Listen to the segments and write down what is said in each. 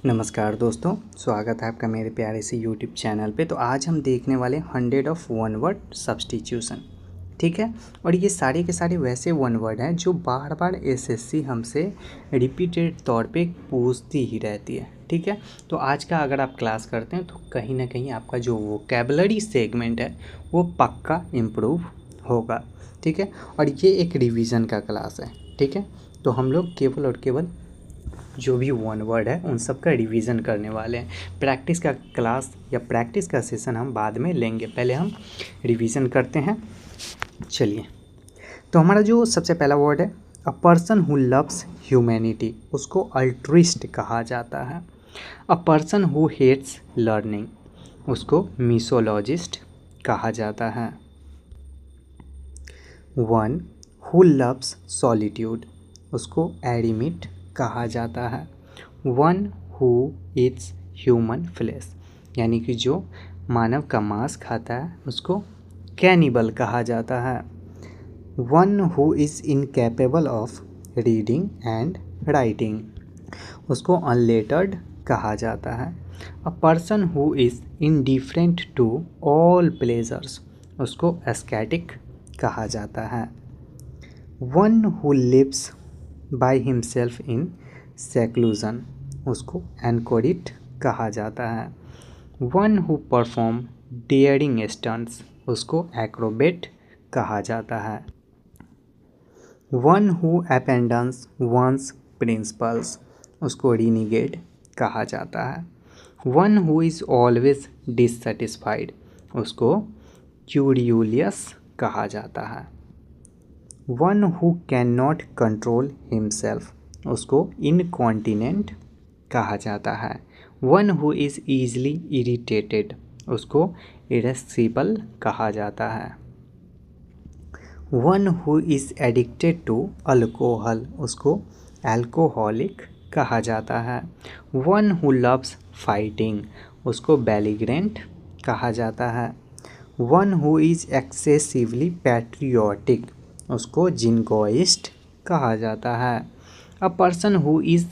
नमस्कार दोस्तों, स्वागत है आपका मेरे प्यारे से यूट्यूब चैनल पे। तो आज हम देखने वाले 100 ऑफ वन वर्ड सब्स्टिट्यूशन, ठीक है। और ये सारे के सारे वैसे वन वर्ड हैं जो बार बार एसएससी हमसे रिपीटेड तौर पे पूछती ही रहती है, ठीक है। तो आज का अगर आप क्लास करते हैं तो कहीं ना कहीं आपका जो वोकैबुलरी सेगमेंट है वो पक्का इम्प्रूव होगा, ठीक है। और ये एक रिवीजन का क्लास है, ठीक है। तो हम लोग केवल और केवल जो भी वन वर्ड है उन सब का रिवीजन करने वाले हैं। प्रैक्टिस का क्लास या प्रैक्टिस का सेशन हम बाद में लेंगे, पहले हम रिवीजन करते हैं। चलिए, तो हमारा जो सबसे पहला वर्ड है a person who loves humanity, उसको अल्ट्रिस्ट कहा जाता है। A person who hates learning, उसको मिसोलॉजिस्ट कहा जाता है। वन हु लव्स सॉलिट्यूड, उसको एरिमिट कहा जाता है। One who eats human flesh, यानी कि जो मानव का मांस खाता है उसको कैनिबल कहा जाता है। One who is incapable of reading and writing, उसको अनलेटर्ड कहा जाता है। A person who is indifferent to all pleasures, उसको एस्केटिक कहा जाता है। One who lives by himself in seclusion, उसको एनकोरिट कहा जाता है। One who perform daring stunts, उसको एक्रोबेट कहा जाता है। One who abandons one's principles, उसको रिनीगेड कहा जाता है। One who is always dissatisfied, उसको क्यूरियोलियस कहा जाता है। One who can not control himself, उसको इनकॉन्टिनेंट कहा जाता है। One who is easily irritated, उसको इरेस्सिबल कहा जाता है। One who is addicted to alcohol, उसको एल्कोहलिक कहा जाता है। वन हु लव्स फाइटिंग, उसको बेलिग्रेंट कहा जाता है। One who is excessively patriotic, उसको जिंगोइस्ट कहा जाता है। A person who is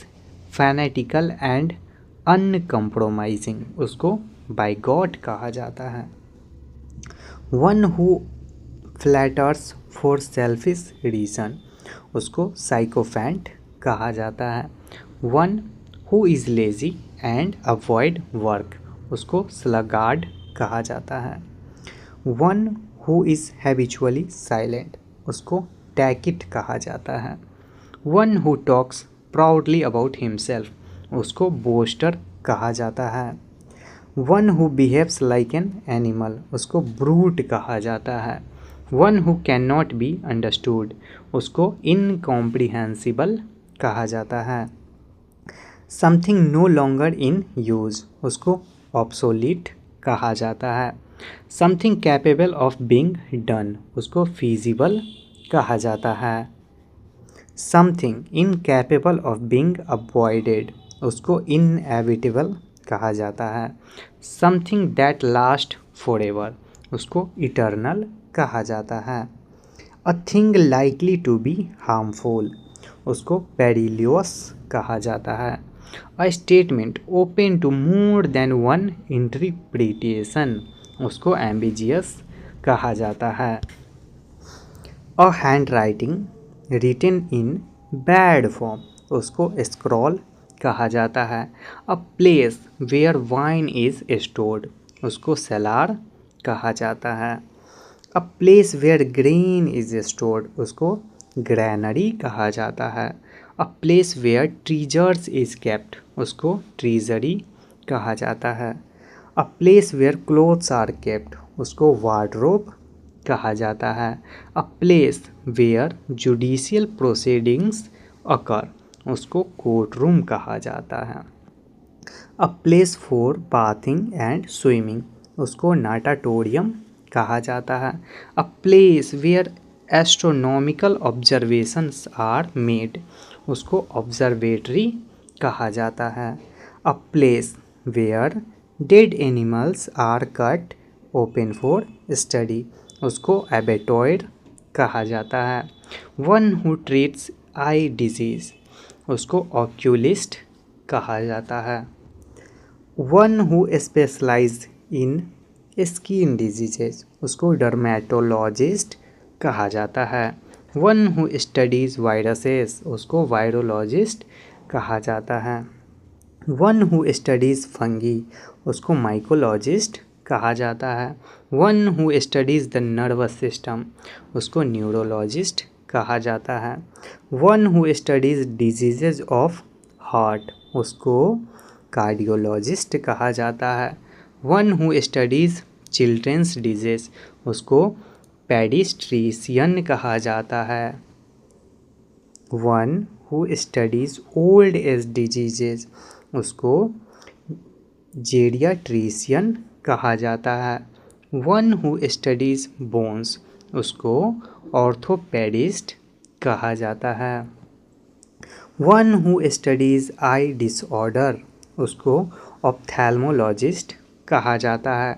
fanatical and uncompromising, उसको बाइगॉट कहा जाता है। One who flatters for selfish reason, उसको साइकोफैंट कहा जाता है। One who is lazy and avoid work, उसको स्लगार्ड कहा जाता है। One who is habitually silent, उसको टैकिट कहा जाता है। One who talks proudly about himself, उसको बोस्टर कहा जाता है। One who behaves like an animal, उसको ब्रूट कहा जाता है। One who can not be understood, उसको इनकॉम्प्रिहेंसिबल कहा जाता है। Something no longer in use, उसको ऑब्सोलीट कहा जाता है। Something capable of being done, उसको फीजिबल कहा जाता है। Something incapable of being avoided, उसको इनएविटेबल कहा जाता है। समथिंग दैट लास्ट फॉरएवर, उसको इटर्नल कहा जाता है। A thing likely to be harmful, उसको पेरिलियस कहा जाता है। A statement open to more than one interpretation, उसको एम्बिजियस कहा जाता है। A handwriting written in bad form, उसको स्क्रॉल कहा जाता है। A place where wine is stored, उसको सेलार कहा जाता है। A place where grain is stored, उसको ग्रैनरी कहा जाता है। A place where treasures is kept, उसको ट्रीजरी कहा जाता है। A place where clothes are kept, उसको वार्डरोब कहा जाता है। A place where judicial proceedings occur, उसको कोर्ट रूम कहा जाता है। A place for bathing and swimming, उसको नाटाटोरियम कहा जाता है। A place where astronomical observations are made, उसको ऑब्जर्वेटरी कहा जाता है। A place where dead animals are cut open for study, उसको एबेटॉयड कहा जाता है। One who treats eye disease, उसको ऑक्यूलिस्ट कहा जाता है। One who specialize in skin diseases उसको डर्मेटोलॉजिस्ट कहा जाता है। वन हु स्टडीज़ वायरसेस उसको वायरोलॉजिस्ट कहा जाता है। वन हु स्टडीज़ फंगी उसको माइकोलॉजिस्ट कहा जाता है। One who studies the nervous system उसको न्यूरोलॉजिस्ट कहा जाता है। One who studies diseases of heart उसको कार्डियोलॉजिस्ट कहा जाता है। One who studies children's disease उसको पेडिस्ट्रीशियन कहा जाता है। One who studies old age diseases उसको जेरियाट्रिशियन कहा जाता है। वन हु स्टडीज़ बोन्स उसको ऑर्थोपेडिस्ट कहा जाता है। One who studies eye disorder उसको ऑप्थेल्मोलॉजिस्ट कहा जाता है।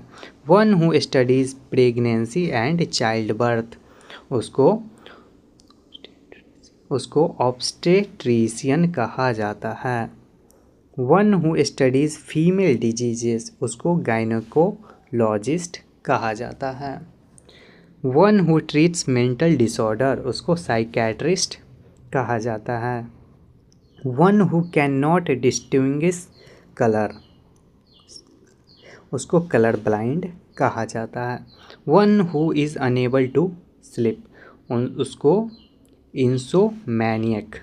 One who studies pregnancy and child birth उसको ऑब्स्टेट्रिशियन कहा जाता है। One who studies female diseases उसको गायनेकोलॉजिस्ट कहा जाता है। One who treats mental disorder उसको साइकेट्रिस्ट कहा जाता है। One who can not distinguish colour उसको कलर ब्लाइंड कहा जाता है। One who is unable to sleep उसको इंसोमैनियक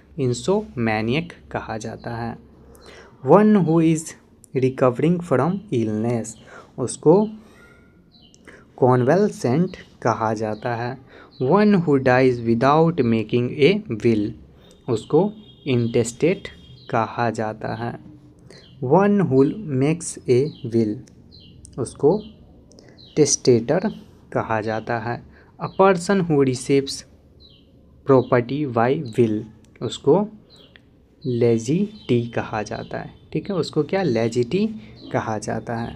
कहा जाता है। One who is recovering from illness उसको कॉन्वेलसेंट कहा जाता है। One who dies without making a will उसको इंटेस्टेट कहा जाता है। One who makes a will उसको टेस्टेटर कहा जाता है। A person who receives property by will उसको लेजिटी कहा जाता है। ठीक है, उसको क्या लेजिटी कहा जाता है।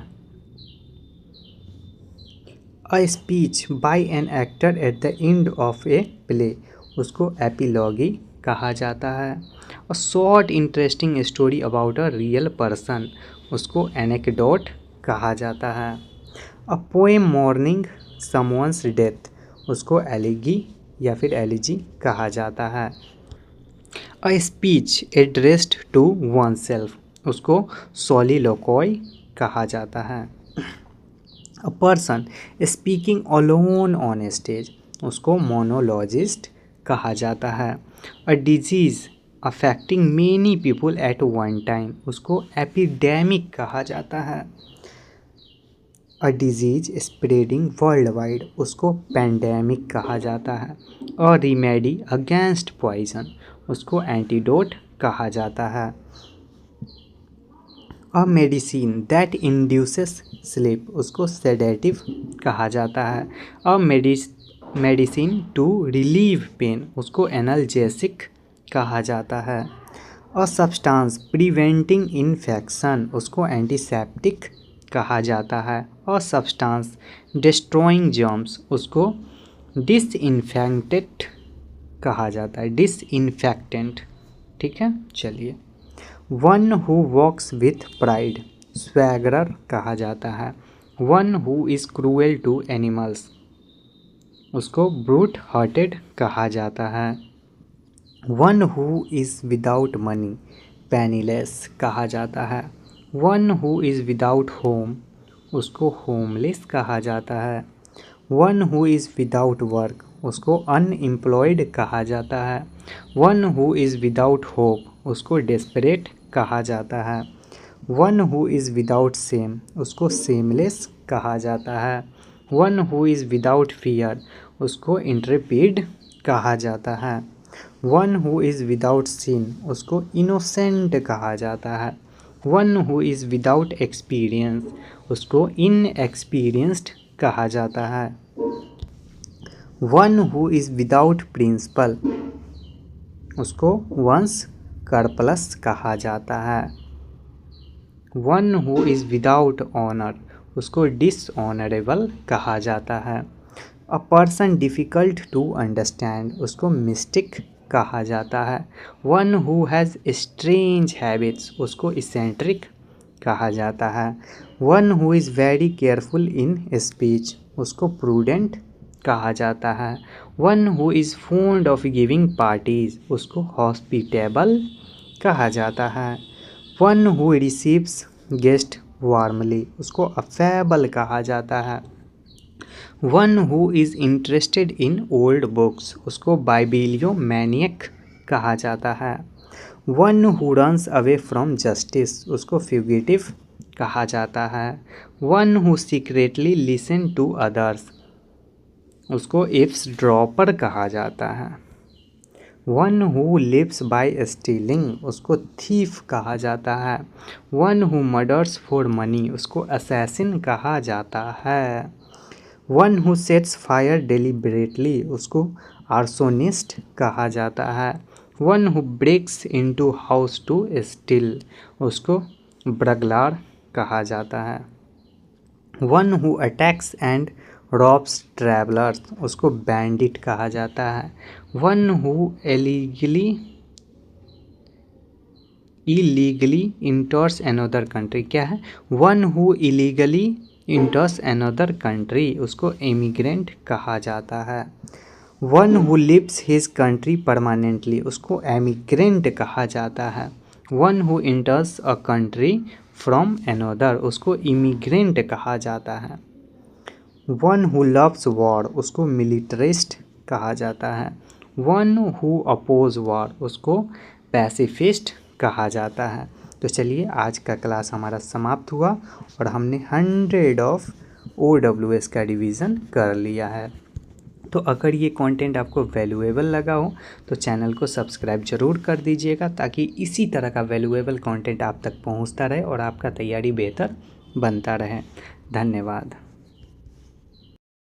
A speech by an actor at the end of a play उसको एपिलॉगी कहा जाता है। A short interesting story about a real person उसको एनेक्डोट कहा जाता है। A poem mourning someone's death उसको एलिगी या फिर एलिजी कहा जाता है। A speech addressed to oneself उसको सोलिलोक्वाई कहा जाता है। A person speaking alone on stage उसको मोनोलॉजिस्ट कहा जाता है। A disease affecting many people at one time उसको एपिडेमिक कहा जाता है। A disease spreading worldwide उसको पेंडेमिक कहा जाता है। अ रिमेडी अगेंस्ट पॉइजन उसको एंटीडोट कहा जाता है। A medicine that induces sleep उसको सेडेटिव कहा जाता है। A medicine to relieve pain उसको एनाल्जेसिक कहा जाता है। अ सब्सटेंस प्रिवेंटिंग इन्फेक्शन उसको एंटीसेप्टिक कहा जाता है। अ सब्सटेंस डिस्ट्रॉइंग जर्म्स उसको डिसइंफेक्टेंट कहा जाता है, डिसइंफेक्टेंट। ठीक है, चलिए। One who walks with pride swaggerer कहा जाता है। One who is cruel to animals उसको ब्रूट हार्टेड कहा जाता है। One who is without money penniless कहा जाता है। One who is without home उसको होमलेस कहा जाता है। One who is without work उसको अनएम्प्लॉयड कहा जाता है। One who is without hope उसको डेस्परेट कहा जाता है। One who is without shame उसको सेमलेस कहा जाता है। One who is without fear उसको इंट्रेपिड कहा जाता है। One who is without sin उसको इनोसेंट कहा जाता है। One who is without experience उसको इनएक्सपीरियंस्ड कहा जाता है। One who is without principle उसको वंस कर्पलस कहा जाता है। One who is without honour उसको डिसऑनरेबल कहा जाता है। A person difficult to understand उसको मिस्टिक कहा जाता है। One who has strange habits उसको इसेंट्रिक कहा जाता है। One who is very careful in speech, उसको प्रूडेंट कहा जाता है। One who is fond of giving parties, उसको हॉस्पिटेबल कहा जाता है। One who receives guest warmly, उसको अफेबल कहा जाता है। One who is interested in old books, उसको बाइबिलियोमैनियक कहा जाता है। One who runs away from justice, उसको फ्यूगिटिव कहा जाता है। One who secretly listen to others, उसको एव्सड्रॉपर कहा जाता है। One who lives by stealing, उसको थीफ कहा जाता है। One who murders for money, उसको असैसिन कहा जाता है। One who sets fire deliberately, उसको आर्सोनिस्ट कहा जाता है। One who breaks into house to steal, उसको ब्रगलार कहा जाता है। One who attacks and robs travellers, उसको बैंडिट कहा जाता है। One who illegally enters another country, क्या है, one who illegally enters another country, उसको इमिग्रेंट कहा जाता है। One who leaves his country permanently, उसको एमिग्रेंट कहा जाता है। One who enters a country from another, उसको इमिग्रेंट कहा जाता है। वन हु लव्स वॉर, उसको मिलिटरिस्ट कहा जाता है। वन हु अपोज वॉर, उसको पैसिफिस्ट कहा जाता है। तो चलिए आज का क्लास हमारा समाप्त हुआ और हमने 100 ऑफ OWS का रिवीजन कर लिया है। तो अगर ये कंटेंट आपको वैल्यूएबल लगा हो तो चैनल को सब्सक्राइब ज़रूर कर दीजिएगा, ताकि इसी तरह का वैल्यूएबल कंटेंट आप तक पहुंचता रहे और आपका तैयारी बेहतर बनता रहे। धन्यवाद।